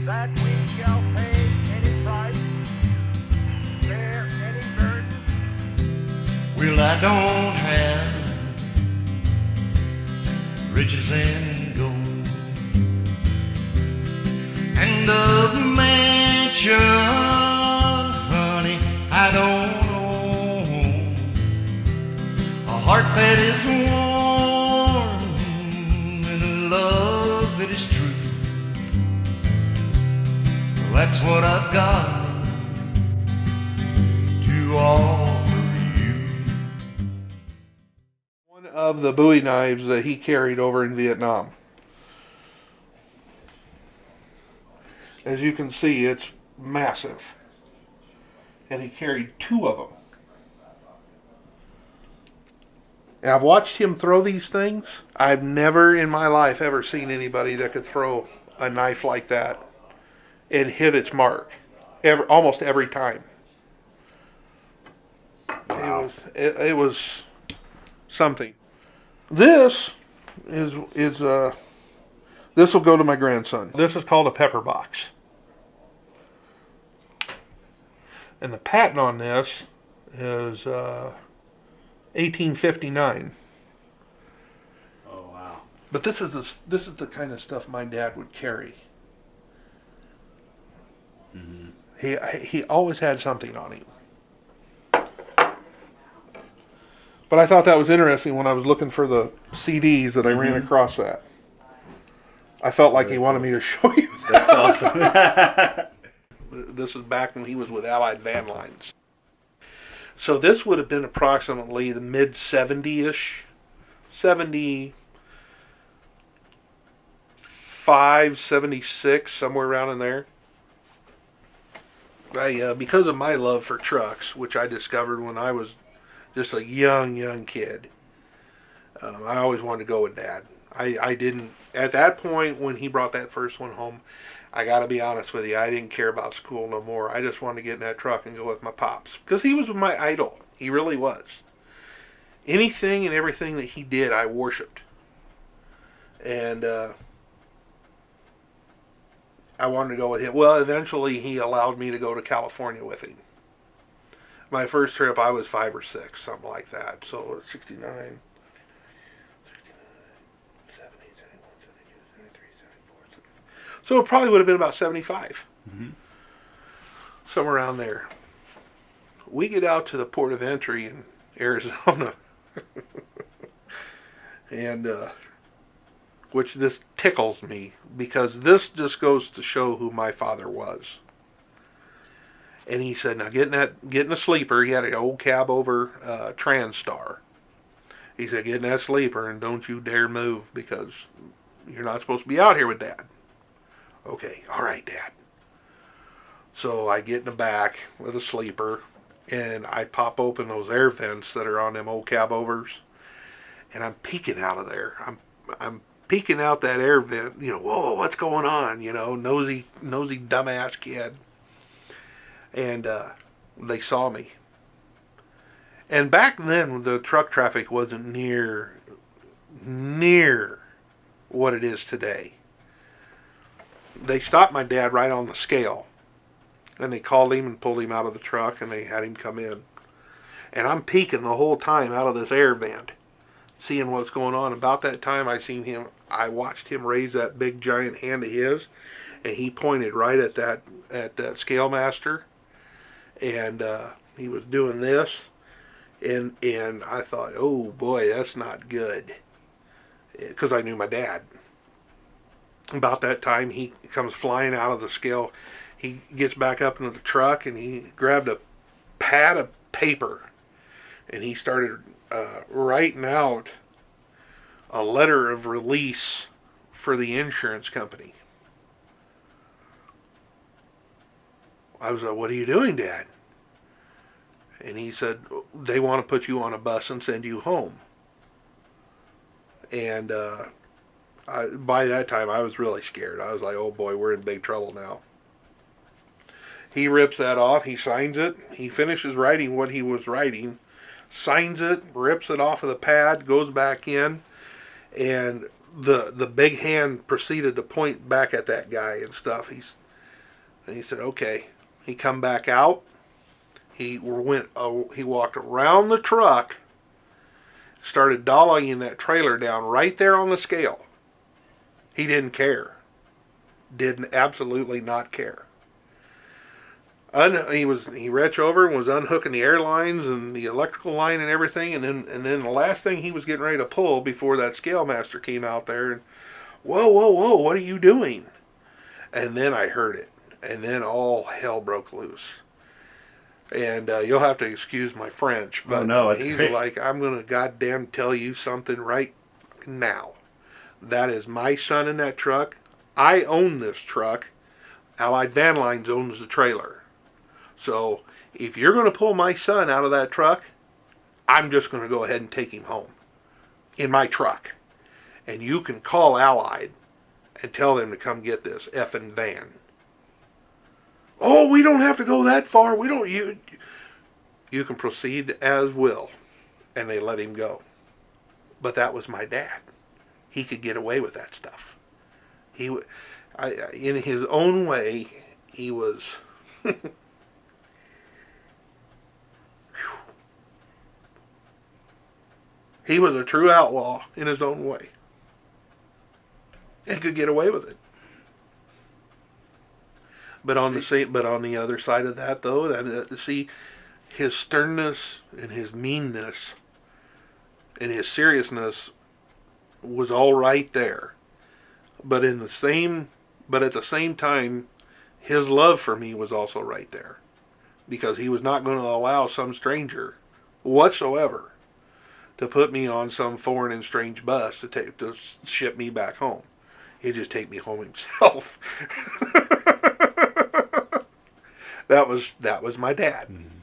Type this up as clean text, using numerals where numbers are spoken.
that we shall pay any price, bear any burden. Well, I don't have riches and gold, and a mansion, honey, I don't own. A heart that is warm and a love that is true. Well, that's what I've got to offer you. One of the Bowie knives that he carried over in Vietnam. As you can see, it's massive. And he carried 2 of them. And I've watched him throw these things. I've never in my life ever seen anybody that could throw a knife like that and hit its mark. Almost every time. Wow. It was something. This is this will go to my grandson. This is called a pepper box. And the patent on this is 1859. Oh wow. But this is the kind of stuff my dad would carry. Mm-hmm. He always had something on him. But I thought that was interesting when I was looking for the CDs that I ran across that. I felt like he wanted me to show you that. That's awesome. This is back when he was with Allied Van Lines. So this would have been approximately the mid 70-ish, 75, 76, somewhere around in there. Because of my love for trucks, which I discovered when I was just a young kid, I always wanted to go with Dad. I didn't, at that point when he brought that first one home, I gotta be honest with you, I didn't care about school no more. I just wanted to get in that truck and go with my pops. Because he was my idol. He really was. Anything and everything that he did, I worshipped. And I wanted to go with him. Well, eventually he allowed me to go to California with him. My first trip, I was 5 or 6, something like that. So 69. So it probably would have been about 75. Mm-hmm. Somewhere around there. We get out to the port of entry in Arizona. And, which this tickles me, because this just goes to show who my father was. And he said, now get in the sleeper. He had an old cab over TransStar. He said, get in that sleeper and don't you dare move, because you're not supposed to be out here with Dad. Okay, all right, Dad. So I get in the back with a sleeper, and I pop open those air vents that are on them old cab overs, and I'm peeking out of there. I'm peeking out that air vent, whoa, what's going on? Nosy dumbass kid. And they saw me. And back then, the truck traffic wasn't near what it is today. They stopped my dad right on the scale. And they called him and pulled him out of the truck, and they had him come in. And I'm peeking the whole time out of this air vent, seeing what's going on. About that time, I watched him raise that big giant hand of his, and he pointed right at that scale master. And he was doing this, and I thought, oh boy, that's not good, because I knew my dad. About that time, he comes flying out of the scale. He gets back up into the truck, and he grabbed a pad of paper, and he started writing out a letter of release for the insurance company. I was like, what are you doing, Dad? And he said, they want to put you on a bus and send you home. And by that time, I was really scared. I was like, oh boy, we're in big trouble now. He rips that off. He signs it. He finishes writing what he was writing, signs it, rips it off of the pad, goes back in, and the big hand proceeded to point back at that guy and stuff. And he said, okay. He come back out. He walked around the truck, started dollying that trailer down right there on the scale. He didn't care. Didn't absolutely not care. He reached over and was unhooking the air lines and the electrical line and everything, and then the last thing he was getting ready to pull before that scale master came out there and, whoa, what are you doing? And then I heard it, and then all hell broke loose. And you'll have to excuse my French, but he's great. like, I'm gonna goddamn tell you something right now. That is my son in that truck. I own this truck. Allied Van Lines owns the trailer. So if you're going to pull my son out of that truck, I'm just going to go ahead and take him home in my truck. And you can call Allied and tell them to come get this effing van. Oh, we don't have to go that far. You can proceed as will. And they let him go. But that was my dad. He could get away with that stuff. In his own way, he was... He was a true outlaw in his own way. And could get away with it. But on the other side of that, though, see, his sternness and his meanness and his seriousness was all right there. But at the same time, his love for me was also right there. Because he was not going to allow some stranger whatsoever to put me on some foreign and strange bus to ship me back home. He'd just take me home himself. That was my dad. Mm-hmm.